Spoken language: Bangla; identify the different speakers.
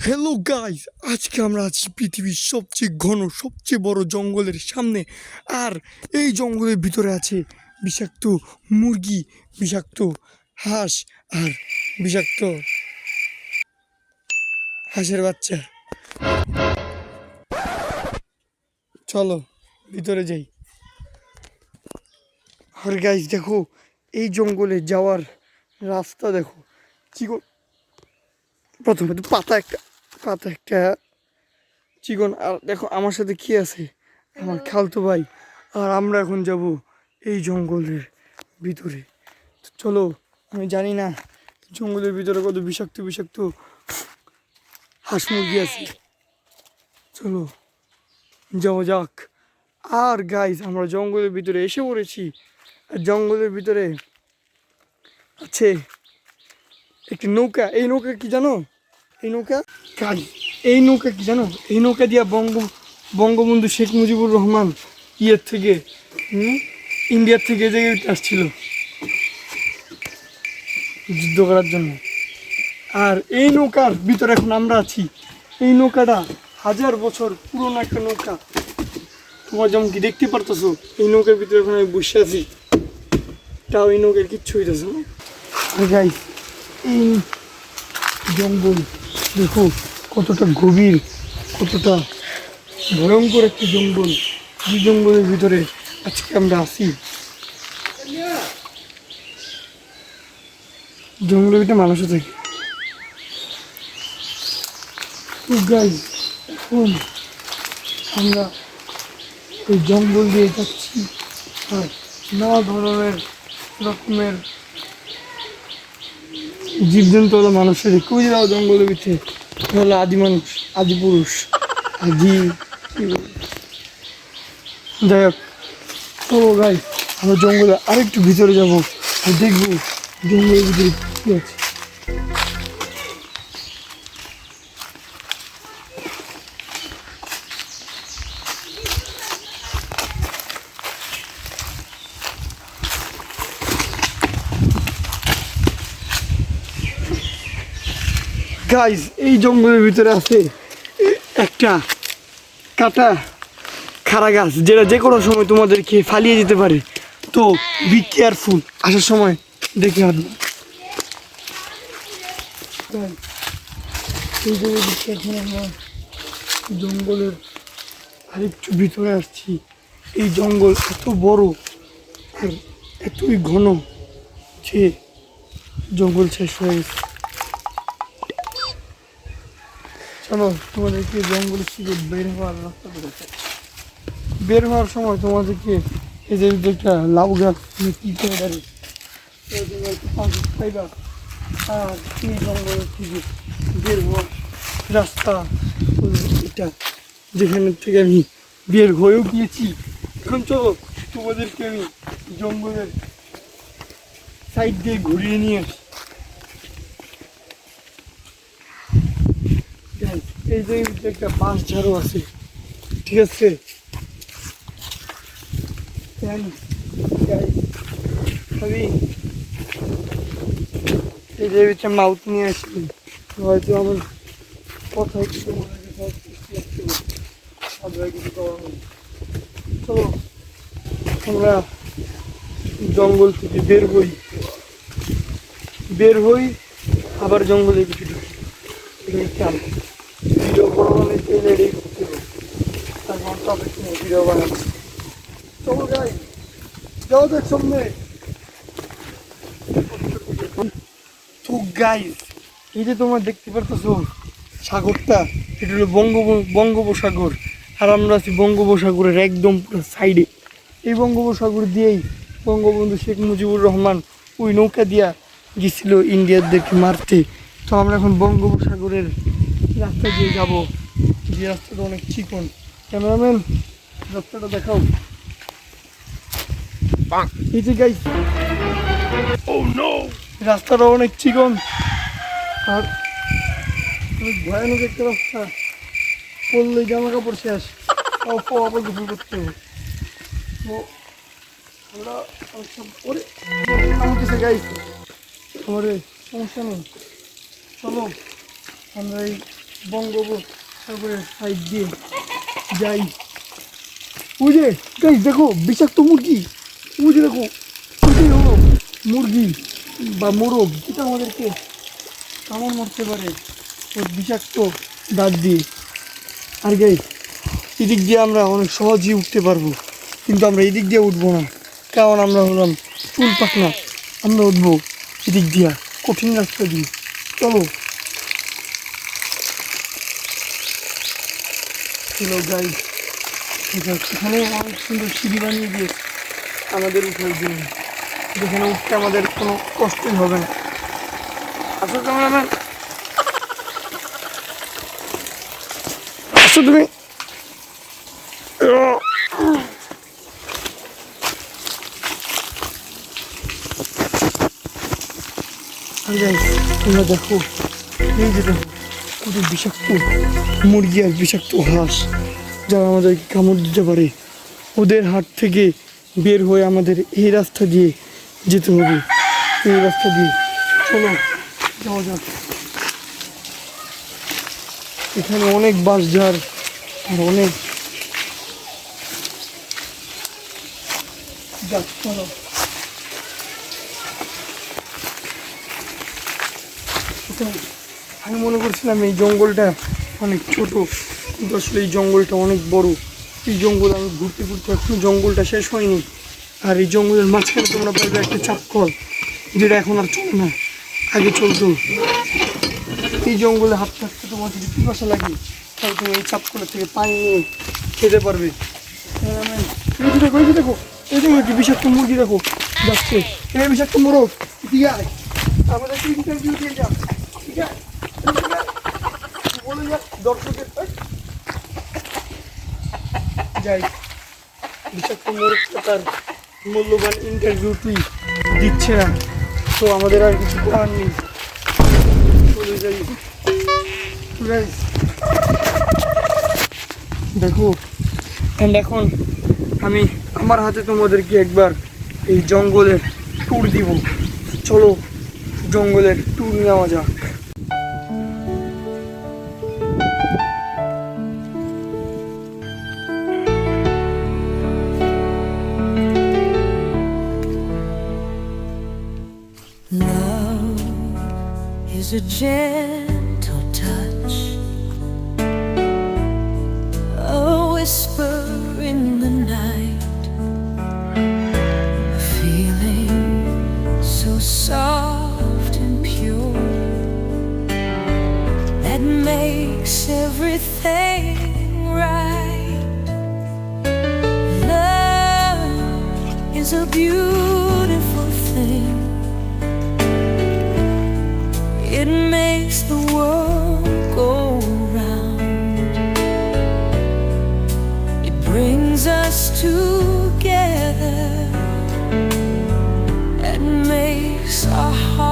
Speaker 1: হ্যালো গাইস, আজকে আমরা আছি পৃথিবীর সবচেয়ে ঘন সবচেয়ে বড় জঙ্গলের সামনে। আর এই জঙ্গলের ভিতরে আছে বিষাক্ত মুরগি, বিষাক্ত হাঁস আর বিষাক্ত হাঁসের বাচ্চা। চলো ভিতরে যাই। আর গাইস দেখো, এই জঙ্গলে যাওয়ার রাস্তা দেখো চিকন। প্রথমে তো পাতা একটা চিকন। আর দেখো আমার সাথে কি আছে, আমার খালতো ভাই। আর আমরা এখন যাব এই জঙ্গলের ভিতরে। তো চলো, আমি জানি না জঙ্গলের ভিতরে কত বিষাক্ত বিষাক্ত হাঁস মুরগি আছে। চলো যাওয়া যাক। আর গাইস, আমরা জঙ্গলের ভিতরে এসে পড়েছি। আর জঙ্গলের ভিতরে আছে একটি নৌকা। এই নৌকা কি জানো? এই নৌকা গাইস, এই নৌকা কি জানো? এই নৌকা দিয়া বঙ্গবন্ধু শেখ মুজিবুর রহমান ইয়ের থেকে ইন্ডিয়ার থেকে যে আসছিল যুদ্ধ করার জন্য। আর এই নৌকার ভিতরে এখন আমরা আছি। এই নৌকাটা 1000 বছর পুরনো একটা নৌকা। তোমার যেমন কি দেখতে পারতেছো, এই নৌকার ভিতরে এখন আমি বসে আছি। তাও এই নৌকার কিচ্ছু হইতেছে না। আর গাইস, এই জঙ্গল দেখো কতটা গভীর, কতটা ভয়ঙ্কর একটা জঙ্গল। এই জঙ্গলের ভিতরে আজকে আমরা আছি। জঙ্গলের ভিতরে মানুষও থাকে। গাইস, এখন আমরা এই জঙ্গল দিয়ে যাচ্ছি। আর নানা ধরনের রকমের জীবজন্তু হলো মানুষের কুইরাও জঙ্গলের ভিতরে হলো আদি মানুষ, আদি পুরুষ, আদি যাই হোক। তো গাই, আমরা জঙ্গলে আরেকটু ভিতরে যাবো আর দেখবো জঙ্গলের ভিতরে কি আছে। গাইজ, এই জঙ্গলের ভিতরে আছে একটা কাটা খাড়া গাছ, যেটা যে কোনো সময় তোমাদেরকে ফালিয়ে দিতে পারে। তো বি কেয়ারফুল, আসার সময় দেখে আসবে। এই জায়গায় এখন আমরা জঙ্গলের আরেকটু ভিতরে আসছি। এই জঙ্গল এত বড় আর এতই ঘন যে জঙ্গল শেষ হয়ে গেছে। চলো তোমাদেরকে জঙ্গলের থেকে বের হওয়ার রাস্তা দেখাচ্ছি। বের হওয়ার সময় তোমাদেরকে এই যে একটা লাউ গাছ কি করে দাঁড়িয়ে পাইবা। আর এই জঙ্গলের থেকে বের হওয়ার রাস্তা এটা, যেখানের থেকে আমি বের হয়েও গিয়েছি। এখন চলো তোমাদেরকে আমি জঙ্গলের সাইড দিয়ে ঘুরিয়ে নিয়ে আসি। এই যে একটা বাঁশ ঝাড়ু আছে, ঠিক আছে? আমি এই যে মাউথ নিয়ে আসি, হয়তো আমার কথায় কিছু কিছু করার নেই। চলো আমরা জঙ্গল থেকে বের হই আবার জঙ্গলে কিছু ঢুকি। ভিডিও বড় মানে রেডি করতে হবে, তারপর টপিক নিয়ে ভিডিও বানাচ্ছি। চলো যাই, যাও দেখ সামনে। তো গাইস, এই যে তোমরা দেখতে পারতেছো সাগরটা, এটা হলো বঙ্গোপসাগর। আর আমরা আছি বঙ্গোপসাগরের একদম পুরো সাইডে। এই বঙ্গোপসাগর দিয়েই বঙ্গবন্ধু শেখ মুজিবুর রহমান ওই নৌকা দিয়া গেছিল ইন্ডিয়াদেরকে মারতে। তো আমরা এখন বঙ্গোপসাগরের রাস্তা দিয়ে যাব, যে রাস্তাটা অনেক চিকন। ক্যামেরাম্যান, রাস্তাটা দেখাও। এই যে গাইস, রাস্তাটা অনেক চিকন আর অনেক ভয়ানক একটা রাস্তা। পড়লে জামা কাপড় শেষ, আবার গোসল করতে হবে। তো আমরা পরে আমাকে গাইস, আমার সমস্যা নেই। চলো আমরা এই বঙ্গোপসাগরের সাইড দিয়ে যাই। ওই যে গাইস দেখো বিষাক্ত মুরগি, ওই যে দেখো ওইটাই হলো মুরগি বা মোরগ, যেটা আমাদেরকে কামড় মারতে পারে ওর বিষাক্ত দাঁত দিয়ে। আর গাইস এদিক দিয়ে আমরা অনেক সহজেই উঠতে পারবো, কিন্তু আমরা এদিক দিয়ে উঠবো না, কারণ আমরা হলাম চুল পাকনা। আমরা উঠবো এদিক দিয়া কঠিন রাস্তা দিয়ে। চলো চলো গাইস, এখানে অনেক সুন্দর সিঁড়ি বানিয়ে দিয়ে আমাদের উঠার জন্য, যেখানে উঠতে আমাদের কোনো কষ্টই হবে না। আসো ক্যামেরাম্যান, আসো তুমি। তোমরা দেখো, এই যে দেখো কত বিষাক্ত মুরগি আর বিষাক্ত হাঁস, যারা আমাদেরকে কামড় দিতে পারে। ওদের হাত থেকে বের হয়ে আমাদের এই রাস্তা দিয়ে যেতে হবে, এই রাস্তা দিয়ে। চলো যাওয়া যাক। এখানে অনেক বাঁশঝাড় আর অনেক গাছপালা। আমি মনে করছিলাম এই জঙ্গলটা অনেক ছোট, কিন্তু আসলে এই জঙ্গলটা অনেক বড়। এই জঙ্গল আমি ঘুরতে ঘুরতে এখনো জঙ্গলটা শেষ হয়নি। আর এই জঙ্গলের মাঝখানে তোমরা পাইবে একটা চাপকল, যেটা এখন আর চলে না, আগে চলতো। এই জঙ্গলে হাঁটতে হাঁটতে তোমার যদি পিপাসা লাগে, তাহলে তুমি এই চাপকলের থেকে পানি নিয়ে খেতে পারবে। এই যে দেখো, এই যে দেখো, এই দেখো কি বিষাক্ত মুরগি দেখো যাচ্ছে, এই বিষাক্ত মোরগ। ঠিক আছে, আমাদের ইন্টারভিউ দিয়ে যান, ঠিক আছে? বলে যাক দর্শকের যাই, বিষাক্ত মোরগটা তার মূল্যবান ইন্টারভিউটি দিচ্ছে না, তো আমাদের আর কিছু করার নেই, চলে যাই। দেখো অ্যান্ড এখন আমি আমার হাতে তোমাদেরকে একবার এই জঙ্গলের ট্যুর দিব। চলো জঙ্গলের ট্যুর নেওয়া যাক।
Speaker 2: Love is a gentle touch, a whisper in the night, a feeling so soft and pure that makes everything right. Love is a beautiful thing. It makes the world go round. It brings us together and makes our hearts